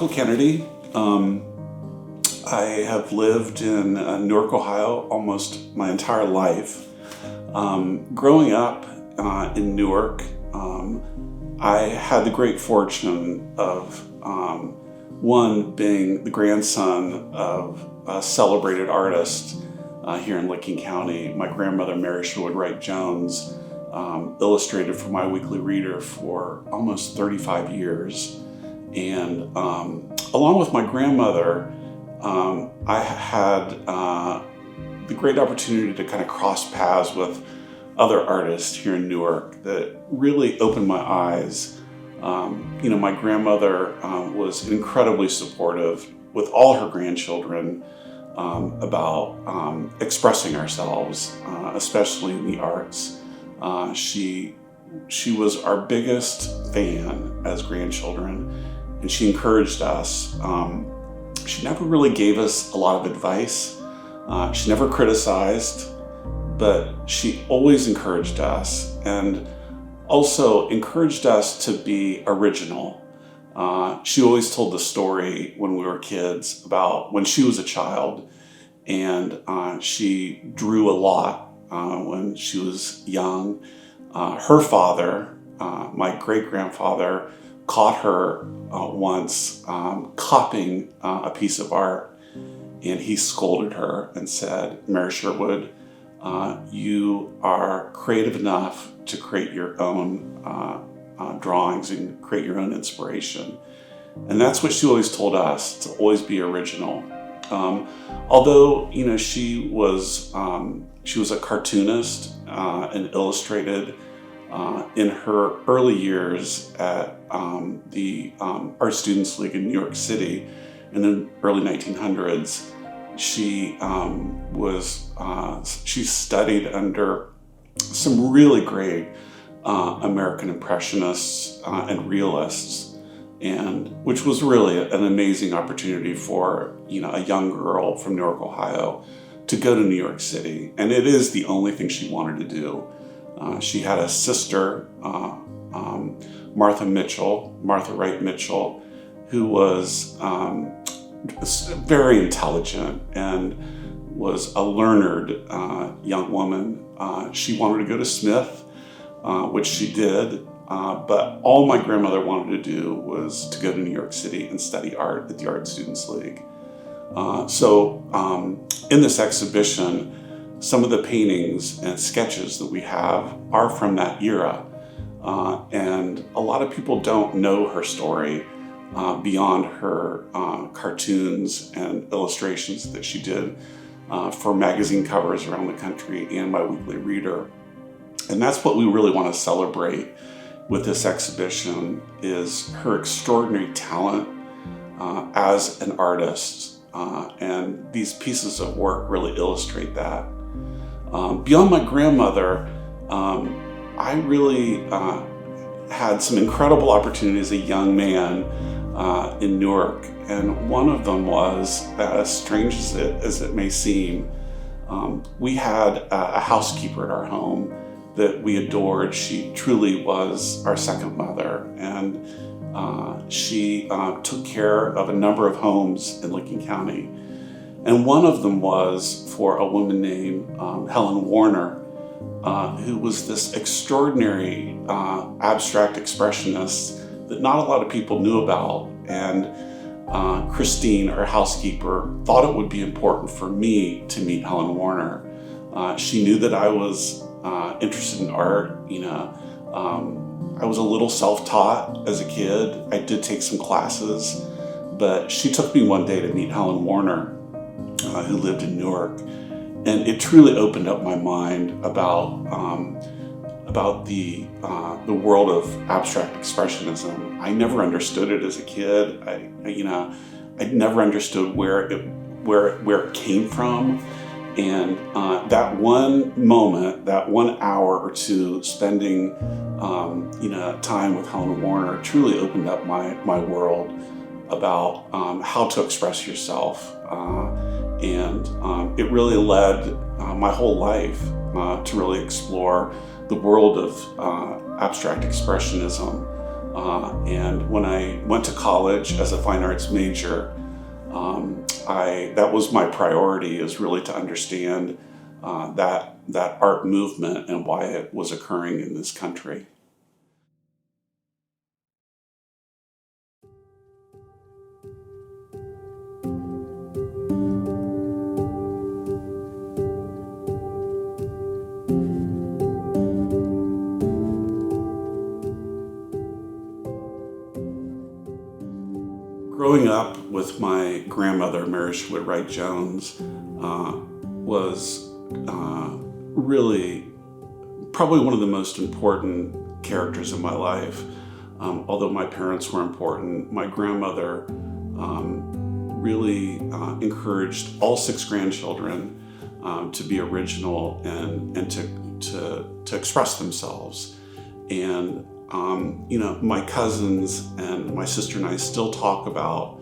Michael Kennedy. I have lived in Newark, Ohio almost my entire life. Growing up in Newark, I had the great fortune of one, being the grandson of a celebrated artist here in Licking County. My grandmother, Mary Sherwood Wright Jones, illustrated for my weekly reader for almost 35 years. And along with my grandmother, I had the great opportunity to kind of cross paths with other artists here in Newark that really opened my eyes. My grandmother was incredibly supportive with all her grandchildren about expressing ourselves, especially in the arts. She was our biggest fan as grandchildren, and she encouraged us. She never really gave us a lot of advice. She never criticized, but she always encouraged us, and also encouraged us to be original. She always told the story when we were kids about when she was a child, and she drew a lot when she was young. Her father, my great-grandfather, caught her once copying a piece of art, and he scolded her and said, "Mary Sherwood, you are creative enough to create your own drawings and create your own inspiration." And that's what she always told us, to always be original. Although she was a cartoonist and illustrated in her early years at the Art Students League in New York City in the early 1900s. She studied under some really great American Impressionists and Realists, and which was really an amazing opportunity for a young girl from Newark, Ohio, to go to New York City. And it is the only thing she wanted to do. She had a sister, Martha Wright Mitchell, who was very intelligent and was a learned young woman. She wanted to go to Smith, which she did, but all my grandmother wanted to do was to go to New York City and study art at the Art Students League. So in this exhibition, some of the paintings and sketches that we have are from that era, and a lot of people don't know her story beyond her cartoons and illustrations that she did for magazine covers around the country and my weekly reader. And that's what we really want to celebrate with this exhibition, is her extraordinary talent as an artist, and these pieces of work really illustrate that. Beyond my grandmother, I really had some incredible opportunities as a young man in Newark, and one of them was, as strange as it may seem, we had a housekeeper at our home that we adored. She truly was our second mother, and she took care of a number of homes in Licking County. And one of them was for a woman named Helen Warner, who was this extraordinary abstract expressionist that not a lot of people knew about. And Christine, our housekeeper, thought it would be important for me to meet Helen Warner. She knew that I was interested in art. I was a little self-taught as a kid. I did take some classes, but she took me one day to meet Helen Warner, who lived in Newark, and it truly opened up my mind about the world of abstract expressionism. I never understood it as a kid. I never understood where it came from, and that one moment, that 1 hour or two spending time with Helen Warner truly opened up my world about how to express yourself. And it really led my whole life to really explore the world of abstract expressionism And when I went to college as a fine arts major, that was my priority, is really to understand that art movement and why it was occurring in this country. Growing up with my grandmother, Mary Sherwood Wright Jones, was really probably one of the most important characters in my life. Although my parents were important, my grandmother really encouraged all 6 grandchildren to be original and to express themselves. And my cousins and my sister and I still talk about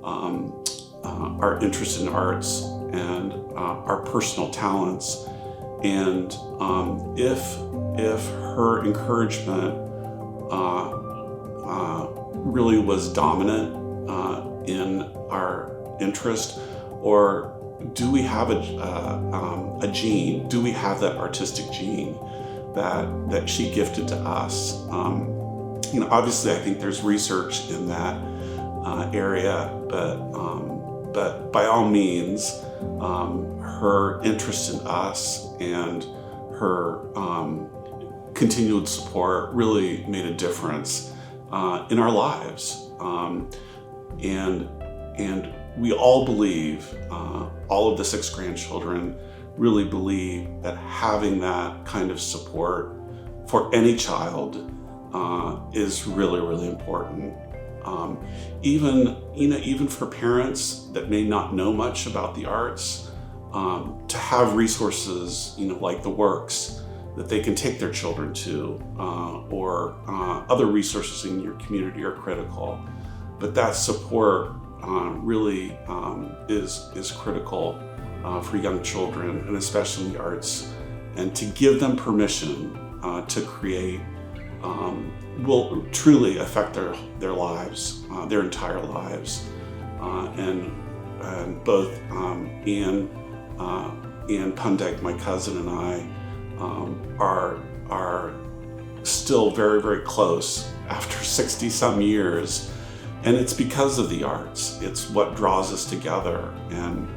our interest in arts and our personal talents. And if her encouragement really was dominant in our interest, or do we have a gene? Do we have that artistic gene that she gifted to us? Obviously, I think there's research in that area, but by all means, her interest in us and her continued support really made a difference in our lives. And we all believe, all of the 6 grandchildren really believe that having that kind of support for any child is really, really important. Even for parents that may not know much about the arts, to have resources, like the Works that they can take their children to, or other resources in your community are critical. But that support really is critical for young children, and especially in the arts, and to give them permission to create will truly affect their lives, their entire lives. And both Anne Pundeck, my cousin, and I are still very, very close after 60 some years. And it's because of the arts. It's what draws us together. And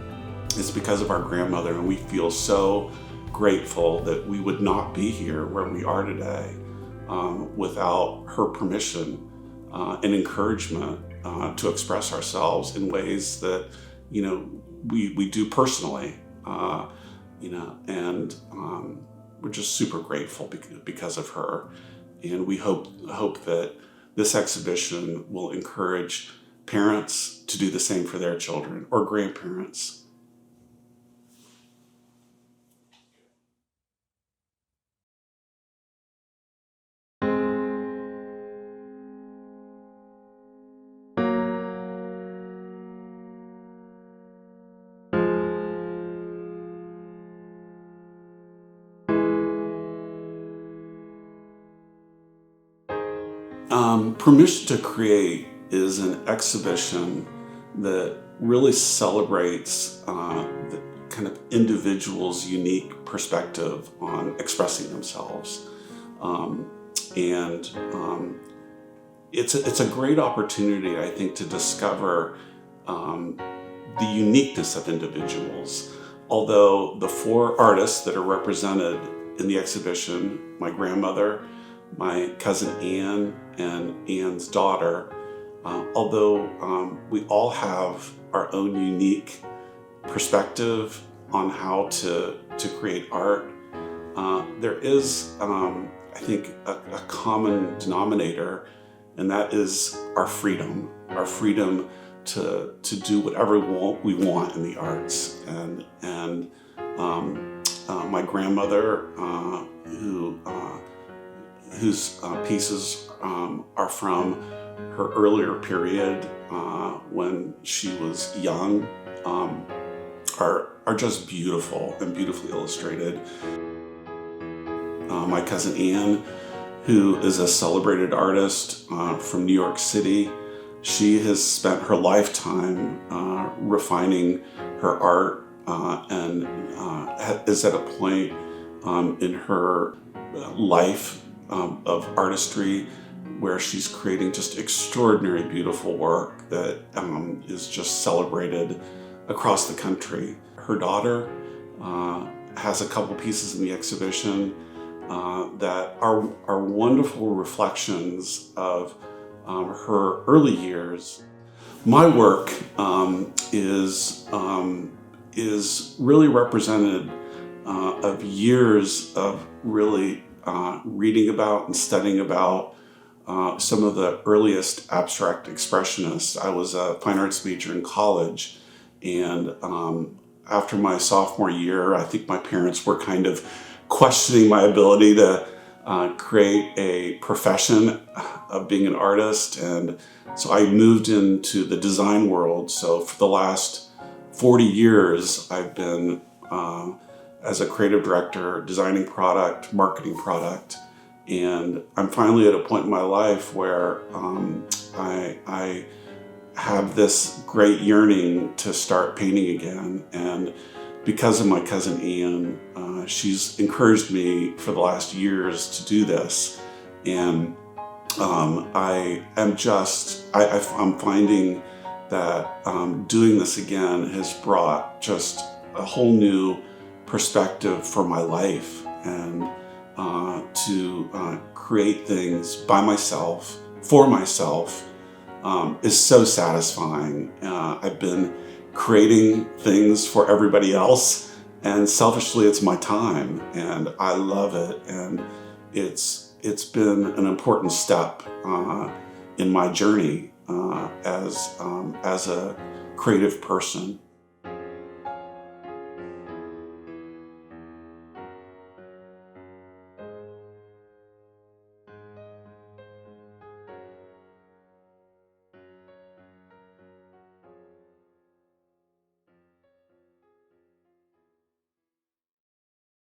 it's because of our grandmother. And we feel so grateful that we would not be here where we are today without her permission and encouragement to express ourselves in ways that, we do personally, and we're just super grateful because of her. And we hope that this exhibition will encourage parents to do the same for their children, or grandparents. Permission to Create is an exhibition that really celebrates the kind of individual's unique perspective on expressing themselves. It's a great opportunity, I think, to discover the uniqueness of individuals. Although the 4 artists that are represented in the exhibition, my grandmother, my cousin Anne, and Anne's daughter, although we all have our own unique perspective on how to create art, there is, I think, a common denominator, and that is our freedom to do whatever we want in the arts. And my grandmother, whose pieces are from her earlier period when she was young, are just beautiful and beautifully illustrated. My cousin Anne, who is a celebrated artist from New York City. She has spent her lifetime refining her art and is at a point in her life of artistry where she's creating just extraordinary, beautiful work that is just celebrated across the country. Her daughter has a couple pieces in the exhibition that are wonderful reflections of her early years. My work is really represented of years of really reading about and studying about some of the earliest abstract expressionists. I was a fine arts major in college, and after my sophomore year, I think my parents were kind of questioning my ability to create a profession of being an artist, and so I moved into the design world. So for the last 40 years, I've been as a creative director, designing product, marketing product, and I'm finally at a point in my life where I have this great yearning to start painting again. And because of my cousin Ian, she's encouraged me for the last years to do this. And I'm finding that doing this again has brought just a whole new perspective for my life, and to create things by myself, for myself, is so satisfying. I've been creating things for everybody else, and selfishly it's my time, and I love it, and it's been an important step in my journey as a creative person.